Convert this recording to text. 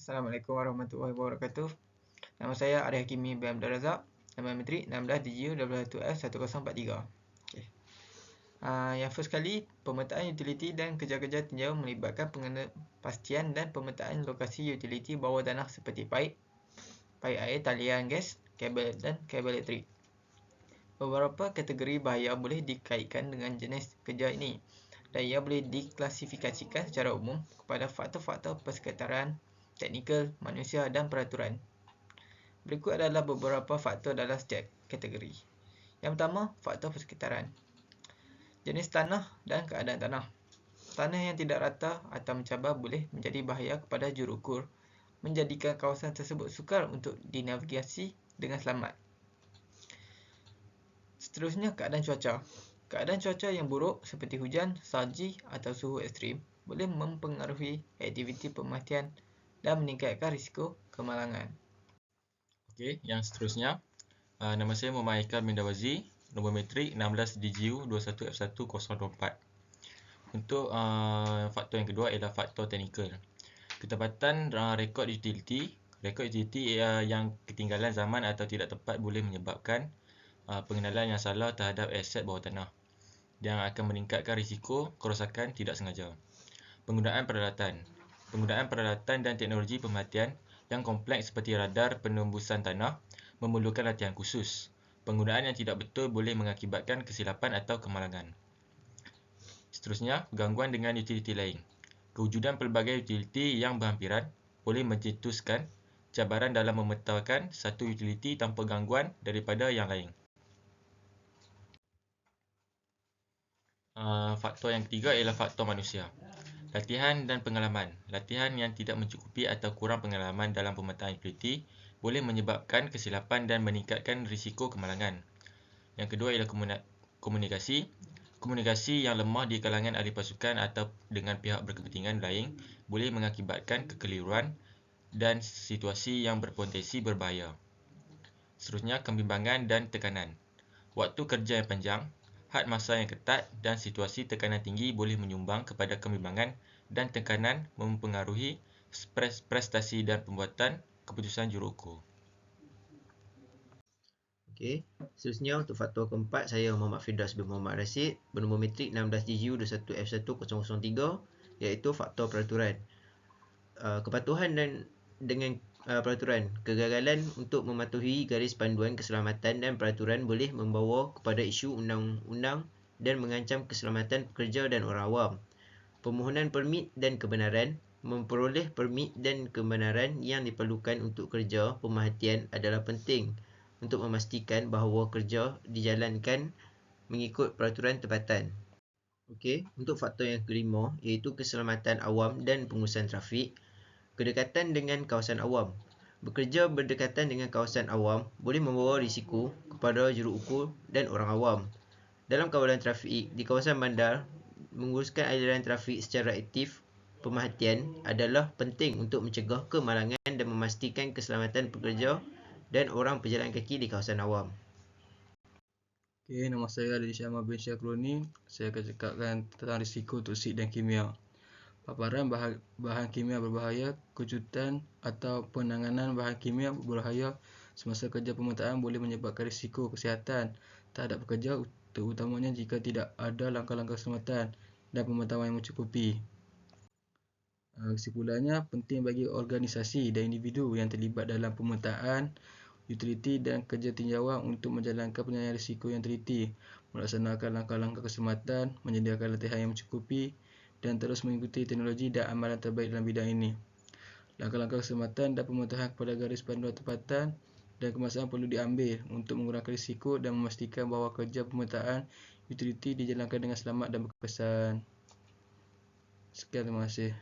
Assalamualaikum warahmatullahi wabarakatuh. Nama saya Arif Hakimi bin Abdul Razak. Nombor metrik 16 DGU 21F1043. Okay. Yang first kali, pemetaan utiliti dan kerja-kerja tinjau melibatkan pastian dan pemetaan lokasi utiliti bawah tanah seperti paip air, talian gas, kabel dan kabel elektrik. Beberapa kategori bahaya boleh dikaitkan dengan jenis kerja ini, dan ia boleh diklasifikasikan secara umum kepada faktor-faktor persekitaran, teknikal, manusia dan peraturan. Berikut adalah beberapa faktor dalam setiap kategori. Yang pertama, faktor persekitaran. Jenis tanah dan keadaan tanah. Tanah yang tidak rata atau mencabar boleh menjadi bahaya kepada juruukur, menjadikan kawasan tersebut sukar untuk dinavigasi dengan selamat. Seterusnya, keadaan cuaca. Keadaan cuaca yang buruk seperti hujan, salji atau suhu ekstrim boleh mempengaruhi aktiviti pemerhatian dan meningkatkan risiko kemalangan. Okey, yang seterusnya, nama saya Muhammad Haikal bin Dawazi, nombor metrik 16 DGU 21F1024. Untuk faktor yang kedua ialah faktor teknikal. Ketepatan rekod utiliti. Rekod utiliti yang ketinggalan zaman atau tidak tepat boleh menyebabkan pengenalan yang salah terhadap aset bawah tanah yang akan meningkatkan risiko kerosakan tidak sengaja. Penggunaan peralatan. Penggunaan peralatan dan teknologi pemerhatian yang kompleks seperti radar penembusan tanah memerlukan latihan khusus. Penggunaan yang tidak betul boleh mengakibatkan kesilapan atau kemalangan. Seterusnya, gangguan dengan utiliti lain. Kewujudan pelbagai utiliti yang berhampiran boleh mencetuskan cabaran dalam memetakan satu utiliti tanpa gangguan daripada yang lain. Faktor yang ketiga ialah faktor manusia. Latihan dan pengalaman. Latihan yang tidak mencukupi atau kurang pengalaman dalam pemetaan utiliti boleh menyebabkan kesilapan dan meningkatkan risiko kemalangan. Yang kedua ialah komunikasi. Komunikasi yang lemah di kalangan ahli pasukan atau dengan pihak berkepentingan lain boleh mengakibatkan kekeliruan dan situasi yang berpotensi berbahaya. Seterusnya, kebimbangan dan tekanan. Waktu kerja yang panjang, had masa yang ketat dan situasi tekanan tinggi boleh menyumbang kepada kebimbangan dan tekanan mempengaruhi prestasi dan pembuatan keputusan juruukur. Okey, seterusnya untuk faktor keempat, saya Muhammad Firdaus bin Muhammad Rashid, bernombor metrik 16 GU 21F1003, iaitu faktor peraturan. Kepatuhan dengan peraturan. Kegagalan untuk mematuhi garis panduan keselamatan dan peraturan boleh membawa kepada isu undang-undang dan mengancam keselamatan pekerja dan orang awam. Permohonan permit dan kebenaran. Memperoleh permit dan kebenaran yang diperlukan untuk kerja pemerhatian adalah penting untuk memastikan bahawa kerja dijalankan mengikut peraturan tempatan. Okey, untuk faktor yang kelima iaitu keselamatan awam dan pengurusan trafik. Kedekatan dengan kawasan awam. Bekerja berdekatan dengan kawasan awam boleh membawa risiko kepada juruukur dan orang awam. Dalam kawalan trafik di kawasan bandar, menguruskan aliran trafik secara aktif pemerhatian adalah penting untuk mencegah kemalangan dan memastikan keselamatan pekerja dan orang berjalan kaki di kawasan awam. Okey, nama saya Adil Syamah bin Syakroni. Saya akan cakapkan tentang risiko toksik dan kimia. Paparan bahan kimia berbahaya, kejutan atau penanganan bahan kimia berbahaya semasa kerja pemetaan boleh menyebabkan risiko kesihatan terhadap pekerja, terutamanya jika tidak ada langkah-langkah keselamatan dan pemantauan yang mencukupi. Kesimpulannya, penting bagi organisasi dan individu yang terlibat dalam pemetaan utiliti dan kerja tinjauan untuk menjalankan penilaian risiko yang teliti, melaksanakan langkah-langkah keselamatan, menyediakan latihan yang mencukupi dan terus mengikuti teknologi dan amalan terbaik dalam bidang ini. Langkah-langkah keselamatan dan pematuhan kepada garis panduan tempatan dan kemaslahatan perlu diambil untuk mengurangkan risiko dan memastikan bahawa kerja pemetaan utiliti dijalankan dengan selamat dan berkesan. Sekian, terima kasih.